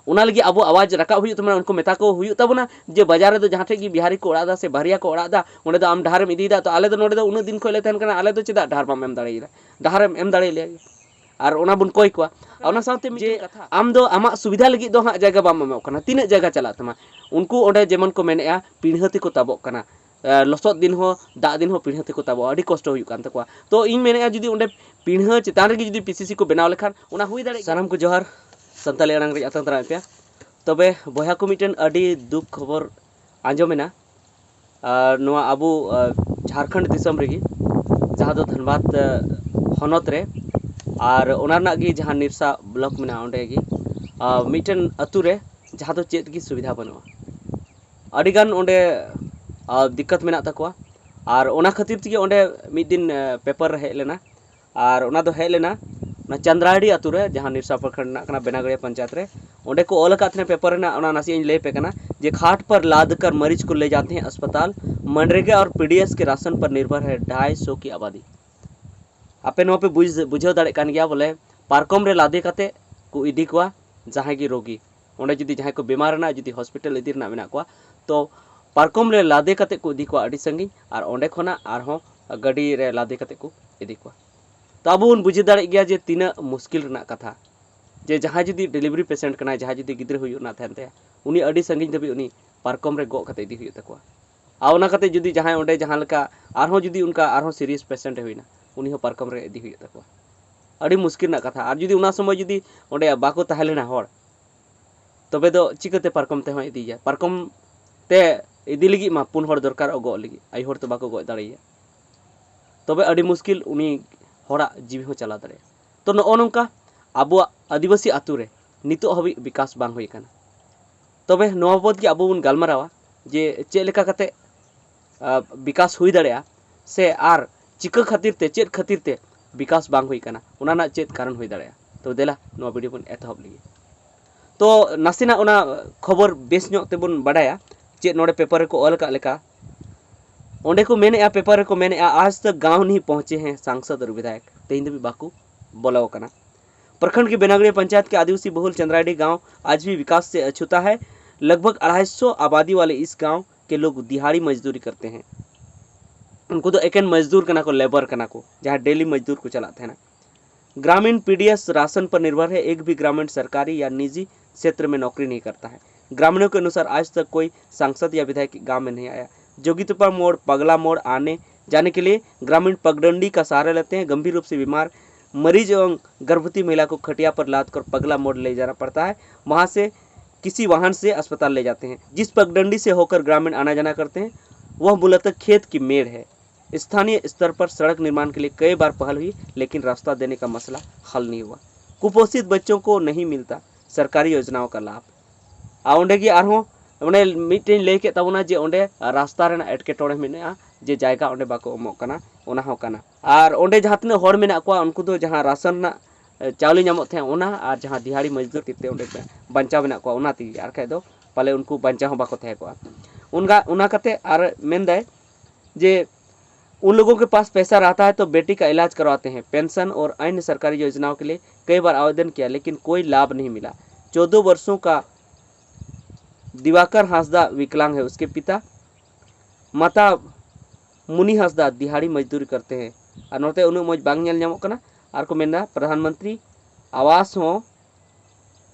उना लगी अब आवाज रकाब हुई तबना उनको मेता को हुई तबना जे बाजार रे दो जहां ठे बिहारी को ओड़ा से बहरिया को ओड़ा उन्हें दो आम डाहर इदी तो आले दो नोडे दो उन दिन खले तहन कना आले दो चेदा डाहर बाम एम दाड़े डाहर एम दाड़े ले और उना बुन कोई को उना साथे जे आम दो आमा सुविधा लगी दो हाँ जगह बाम एमो कना तीन जगह चला तमा उनको ओडे जेमन को मेनेआ पिढ़हती को ताबो कना लसद दिन हो दा दिन हो पिढ़हती को ताबो अड़ी कष्ट हुई कान तकवा तो इन मेनेआ जुदी ओडे पिढ़ह चितान रे जुदी पीसीसी को बनाव लेखान उना हुई दाड़े सानाम को जोहार संताली अड़ांग रे आतंग तरा पे तबे बया को मिटन अड़ी दुख खबर आंजमेना नोआ आबू झारखंड दिसम रेगी जहाँ दो धनबाद हनत रे और ओना गी जहाँ निरसा ब्लॉक में ओंडे गी मिटन अतु रे जहाँ दो चेत की सुविधा बनुआ अड़ीगान ओंडे दिक्कत मेना तकवा और ओना खातिर तगे ओंडे मिद दिन पेपर हेज लेना और ओना दो हेज लेना चंद्राड़ी अतु रे जहाँ निरसा प्रखंड ना बेनागड़िया पंचायत रे ओंडे को ऑल का पेपर ना ओना नासी ले पे कना जे खाट पर लाद कर मरीज को ले जाते हैं अस्पताल मनरेगा और पीडीएस के राशन पर निर्भर है 250 की आबादी आपे नो पे बुझाव दाड़े कान गया बोले पारकम रे लादे काते को इदी कोआ जहाँ की रोगी ओंडे जुदी जहाँ को बीमार ना जुदी हॉस्पिटल इदी ना मेना कोआ तो पारकम रे लादे काते को इदी कोआ अड़ी संगी और ओंडे खोना आरहों गाड़ी रे लादे काते को इदी कोआ तो अब उन बुझे दाड़े गया जे तीना मुश्किल रना कथा जे जहाँ जुदी डिलीवरी पेशेंट कना जहाँ जुदी गिद्रे हुई ना थान ते उनी अड़ी संगी दबी उनी पारकम रे गो कते इदी हुई तकवा आ ओना कते जुदी जहाँ ओंडे जहाँ लका आरहों जुदी उनका आरहों सीरियस पेशेंट हुईना उनी हो पारकम रे इदी हुई तकवा अड़ी मुश्किल ना कथा और जुदी उना समय जुदी ओंडे बाको ताहेलेना होड़ तबे दो चिकते पारकम ते हो इदी जा पारकम ते इदी लगी मा पुन होड़ दरकार गो लगी आई होड़ तो बाको गो दाड़िया तबे अड़ी मुश्किल उनी होड़ा जीवी हो चला दाड़े तो नो नोंका आबो आदिवासी आतु रे नितो हबी विकास बांग हुई काना तबे नोवा बोध की आबो बुन गालमारावा जे चे लेका कते विकास हुई दाड़ेया से आर चिका खातिर ते चेत खातिर ते विकास बांग हुई काना उना ना चेत कारण हुई दाड़ेया तो देला नोवा वीडियो बुन एतहब लगी तो नासिना उना खबर बेस ᱧᱚᱜ तेबुन बाडाया चेत नोडे पेपर को ऑल का लेका ओंडे को मेने पेपर को मेने आज तक गांव नहीं पहुंचे हैं सांसद और विधायक तेहिं भी बाकू बोलाओ कना प्रखंड की बेनागड़िया पंचायत के आदिवासी बहुल चंद्राड़ी गांव आज भी विकास से अछूता है। लगभग 250 आबादी वाले इस गांव के लोग दिहाड़ी मजदूरी करते हैं। उनको तो एक मजदूर कना को लेबर कना को जहाँ डेली मजदूर को चलाते हैं ना। ग्रामीण पीडीएस राशन पर निर्भर है। एक भी ग्रामीण सरकारी या निजी क्षेत्र में नौकरी नहीं करता है। ग्रामीणों के अनुसार आज तक कोई सांसद या विधायक गाँव में नहीं आया। जोगितोपा मोड़ पगला मोड़ आने जाने के लिए ग्रामीण पगडंडी का सहारा लेते हैं। गंभीर रूप से बीमार मरीज एवं गर्भवती महिला को खटिया पर लाद कर पगला मोड़ ले जाना पड़ता है। वहां से किसी वाहन से अस्पताल ले जाते हैं। जिस पगडंडी से होकर ग्रामीण आना जाना करते हैं वह मूलतः खेत की मेड़ है। स्थानीय स्तर पर सड़क निर्माण के लिए कई बार पहल हुई लेकिन रास्ता देने का मसला हल नहीं हुआ। कुपोषित बच्चों को नहीं मिलता सरकारी योजनाओं का लाभ। आउंडे की आरहों ओंडे मिटन ले के तबना जे ओंडे रास्ता रेना एटकेटोड़े मेना जे जायगा ओंडे बाको एमोग कना ओना हो कना और ओंडे जहाँ तने हड़ मेना को उनको तो जहाँ राशन ना चावल नामत थे ओना और जहाँ दिहाड़ी मजदूर तिते ओंडे बंचा मेना को ओना ती आर खाय दो पाले उनको बंचा हो बाको थे को उनका उना कते आर मेनदाय जे उन लोगों के पास पैसा रहता है तो बेटी का इलाज करवाते हैं। पेंशन और अन्य सरकारी योजनाओं के लिए कई बार आवेदन किया लेकिन कोई लाभ नहीं मिला। 14 वर्षों का दिवाकर हांसदा विकलांग है। उसके पिता माता मुनि हांसदा दिहाड़ी मजदूरी करते हैं और नोते उन मज बांग नेल ᱧᱟᱢᱚᱜ कना और को मेना प्रधानमंत्री आवास हो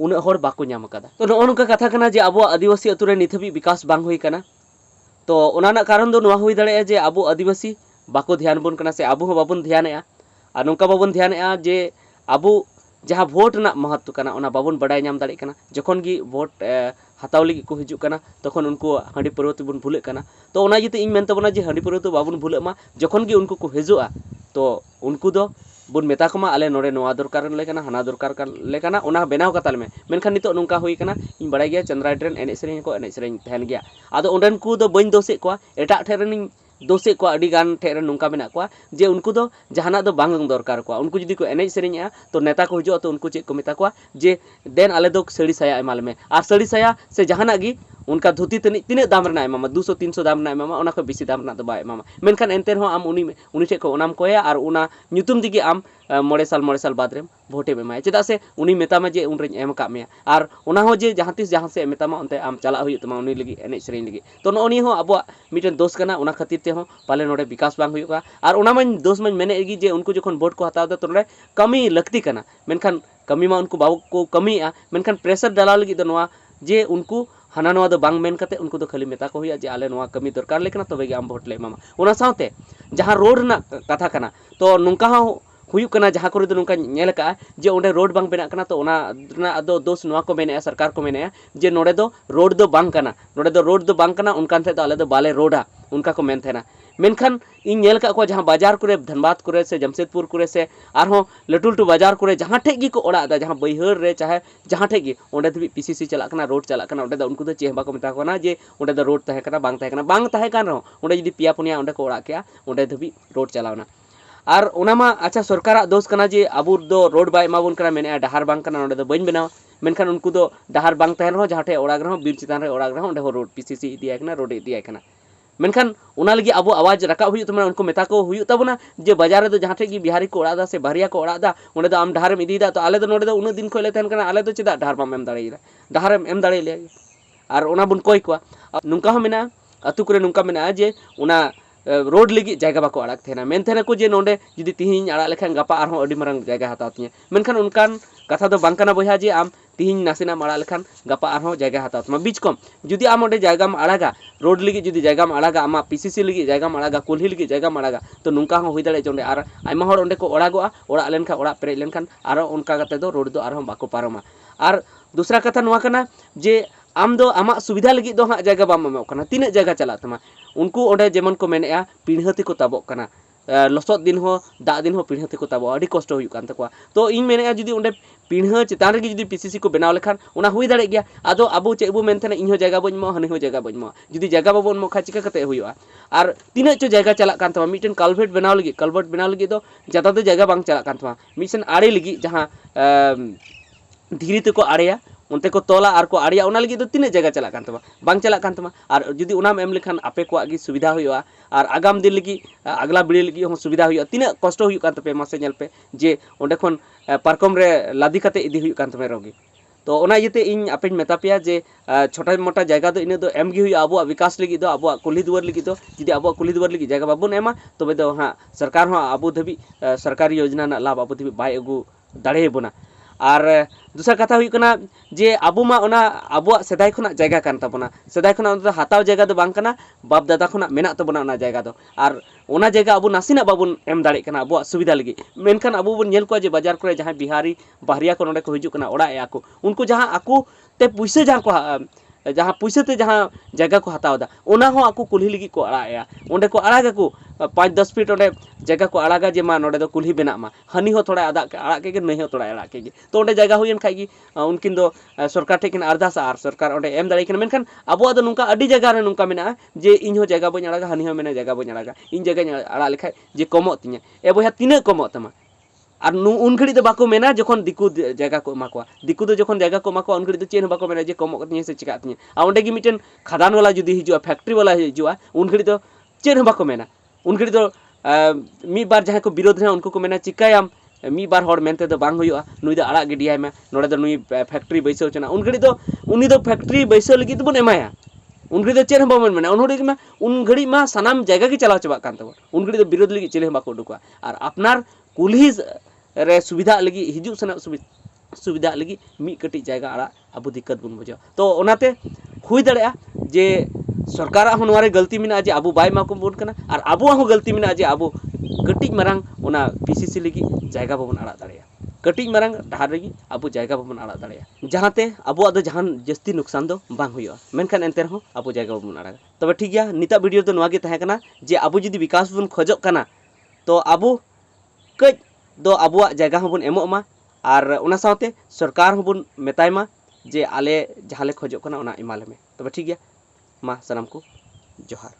उन हर बाको ᱧᱟᱢ कदा। तो नो नोका कथा कना जे अब आदिवासी अतु रे निथबी विकास बांग हुई कना। तो ओना कारण दो नोआ हुई दाड़े जे अब आदिवासी बाको ध्यान बोन कना से अब हो बाबन ध्यानया और नोका बाबन ध्यानया जे अब जहाँ भोट ना महत्व कना ओना बाबन बड़ाय ᱧᱟᱢ दाड़े कना। जखन गी भोट हताव लगी को हिजुग कना तखन उनको हांडी पर्वत बन भूले कना। तो ओना जिते इन मेन तबना जे हांडी पर्वत बाबन भूले मा जखन गी उनको को हिजुआ तो उनको दो बुन मेता कमा आले नोडे नोआ दरकार ले कना हाना दरकार ले कना ओना बेनाव कताल में मेनखान नितो नोंका हुई कना इन बड़ाय गया चंद्राड़ी रेन एने सेरेñ को एने सेरेñ तहन गया। आदो ओंडन को दो बइन दोसे को एटा ठेरनिं दोसे को अड़ी गान ठेर नोंका मेना को जे उनको दो जहाना दो बांग दरकार को उनको जुदी को एने सेरेña तो नेता को हिजुआ तो उनको चेक को मेता को जे देन आले दो सड़ी साया एमाल में और सड़ी साया से जहाना गी उनका धोती तीन दाम रना एमामा 200-300 दाम रना एमामा ओना को बेसी दाम रना दो बाय एमामा मेनखान एनते रहो आम उनी ठे को ओनाम कोया और उना nyutum दिगे आम 9 साल बाद रेम भोटे एमाय चेदा से उनी मेतामा जे उन रेñ एम का मेया और ओना हो जे जहां तिस जहां से मेतामा ओनते आम चला हुई तमा उनी लगी एने सेरेñ लगी तो नोनी हो अब मिटन दोष कना ओना खातिर ते हो पाले नोडे विकास बांग हुयुका और ओना मन दोष मन मेने एगी जे उनको जखन वोट को हताव दा तो नोडे कमी लगती कना मेनखान कमी मा उनको बाबू को कमीया मेनखान प्रेशर डालाव लगी दो नोआ जे उनको हाना नोआ दो बांग मेन कते उनको तो खाली मेता को हुया जे आले नोआ कमी दरकार लेकना तबे गे आम वोट ले एमामा ओना सावते जहां रोड ना कथा कना तो नुंका हो हुयुक कना जहां करे दो नुंका नेल का जे ओंडे रोड बांग बेना कना तो ओना अदो दोष नोआ को मेने सरकार को मेने जे नोडे दो रोड दो बांग कना नोडे दो रोड दो बांग कना उनकान थे तो आले दो बाले रोडा उनका को मेन थेना मेनखान इन नेल का को जहां बाजार करे धनबाद करे से जमशेदपुर करे से आरहो लटू लटू बाजार करे जहां ठे गी को ओड़ा दा जहां बैहर रे चाहे जहां ठे गी ओंडे धबी पीसीसी चला कना रोड चला कना ओंडे दा उनको तो चेह बाको मेता कोना जे ओंडे दा रोड तहे कना बांग तहे कान रहो ओंडे जदी पिया पुनिया ओंडे को ओड़ा केया ओंडे धबी रोड चलावना और ओनामा अच्छा सरकार दोष कना जे आबू दो रोड बाय माबुन कना मेने डहार बांग कना ओंडे दो बइन बनावा मेनखान उनको दो डहार बांग तहन रहो जहां ठे ओड़ाग रहो बीर चितान रे ओड़ाग रहो ओंडे हो रोड पीसीसी इदिया कना रोड इदिया कना मेनखान उना लगी अब आवाज रखा हुई तमना उनको मेता को हुई तबना जे बाजार दो जहां ठे की बिहारी को ओड़ा दा से बाहरिया को ओड़ा दा ओंडे दो आम डहार में इदी दा तो आले दो नोडे दो उन दिन खोले तहन कना आले दो चेदा डहार बाम एम दाड़ेला डहार एम दाड़े और ओना बुन कोई को नुंका हो मेना अतु करे नुंका मेना जे उना रोड लगी जगह बाको अड़ाग थेना मेन थेना को जे नोंडे जुदी तिहिन अड़ा लेखान गपा आरहों अडी मारंग जगह हताव तिया मेनखान उनकान कथा दो बांग कना बया जे आम तिहिन नासेना अड़ा लेखान गपा आरहों जगह हताव तमा बीच कम जुदी आम ओंडे जगह में अड़ागा रोड लगी जुदी जगह में अड़ागा आमा पीसीसी लगी जगह में अड़ागा कुल्ही लगी जगह में अड़ागा तो नुंका हो हुई दाड़े जोंडे आर आयमा होड़ ओंडे को ओड़ागोआ ओड़ा लेनखान ओड़ा पेरेज लेनखान आरो उनका कते दो रोड दो आरहों बाको पारोमा और दूसरा कथा नुआ कना जे आम दो आमा सुविधा लगी दो हाँ जगह बाम एमोग कना तीन जगह चला तमा उनको ओंडे जेमन को मेनेआ पिढ़हती को ताबोग कना लसद दिन हो दा दिन हो पिढ़हती को ताबो अडी कष्ट हुयुक कान तकोआ तो इन मेनेआ जुदी ओंडे पिढ़ह चितान रे जुदी पीसीसी को बनाव लेखान ओना हुई दाड़े गया आदो आबो चे बो मेनथेना इन हो जगह बन मो हने हो जगह बन मो जुदी जगह बाबोन मो खा चिका कते हुयुआ और तीन चो जगह चला कान तमा मिटन कलवर्ट बनाव लगी दो ज्यादा दो जगह बांग चला कान तमा मिसन आड़े लगी जहां धीरी ते को आड़ेया उनते को तोला और को आड़िया उना लगी तो तीन जगह चला कान तमा बांग चला कान तमा और जुदी उनाम एम लेखान आपे को आगी सुविधा हुआ और आगाम दिन लगी अगला बीड़ी लगी हो सुविधा हुआ तीन कष्ट हुई कान तपे मासे नेल पे जे ओंडे खन पारकम रे लादी कते इदी हुई कान तमे रोगी तो ओना येते इन आपे मेता पेया जे छोटा मोटा जगह दो इन दो एम गी हुई आबो विकास लगी दो आबो कुली दुआर लगी दो जुदी आबो कुली दुआर लगी जगह बाबुन एमा तबे दो हां सरकार हो आबो धबी सरकारी योजना ना लाभ आबो धबी बाय अगु दाड़े बोना और दूसरा कथा हुई कना जे आबो मा ओना आबो सेदाय खना जगह कान ताबोना सेदाय खना हाताव जगह दो बांग कना बाप दादा खना मेना ताबोना ओना जगह दो और ओना जगह आबो नासिना बाबुन एम दाड़े कना आबो सुविधा लगी मेनखान आबो बन नेल को जे बाजार करे जहां बिहारी बाहरिया को नोडे को हिजु कना ओड़ा या को उनको जहां आकु ते पुइसे जहां को जहां पुइसे ते जहां जगह को हताव दा ओना हो आकु कुल्ही लगी को अड़ा ओंडे को अड़ागा को 5-10 फीट ओंडे जगह को अड़ागा जे मा नोडे दो कुल्ही बेना मा हनी हो थोड़ा आदा अड़ा के नहीं हो थोड़ा अड़ा के तो ओंडे जगह हुईन खागी उनकिन दो सरकार ठेकिन अरदास आर सरकार ओंडे एम दाड़े किन मेनखान आबो दो नुंका अडी जगह रे नुंका मेना जे इन हो जगह बन अड़ागा हनी हो मेना जगह बन अड़ागा इन जगह अड़ा लेखाय जे कमो तिया ए बया तीन कमो तमा और उन घड़ी तो बाको मेना जखन दिकु जगह को एमा को दिकु तो जखन जगह को एमा को उन घड़ी तो चेन बाको मेना जे कमो कतिया से चिका तिया आ ओंडे गी मिटन खदान वाला जुदी हिजुआ फैक्ट्री वाला हिजुआ उन घड़ी तो चेन बाको मेना उन घड़ी तो मी बार जहां को विरोध है उनको को मेना चिकायाम मी बार हर मेनते तो बांग हुआ नुई दो अड़ा गिडियाय में नोडे दो नुई फैक्ट्री बैसो चना उन घड़ी तो उनी दो फैक्ट्री बैसो लगी तो बन एमाया उन घड़ी तो चेन बामन मेना उन घड़ी मा सनाम जगह की चलाव चबा कान तबो उन घड़ी तो विरोध लगी चले बाको उडुका और अपनार कुल्ही रे सुविधा लगी हिजू सना सुविधा लगी मी कटी जगह अड़ा अब दिक्कत बन बुझा तो ओनाते हुई दाड़े जे सरकार हो नोरे गलती मेना जे आबो बाय माको बोन कना और आबो हो गलती मेना जे आबो कटी मारंग ओना पीसीसी लगी जगह बाबन अड़ा दाड़े कटी मारंग डहार लगी आबो जगह बाबन अड़ा दाड़े जहांते आबो दो जहान जस्ती नुकसान दो बांग हुआ मेनखान एनते रहो आबो जगह बाबन अड़ा तबे ठीक गया निता वीडियो तो नोआ गे तहे कना जे आबो जुदी विकास बन खोजो कना तो आबो कज दो आबुआ जगह होबन एमो मा और उना साथे सरकार होबन मेताय मा जे आले जहाले खोजो कना उना इमाले में तबे ठीक गया मा सलाम को जोहार।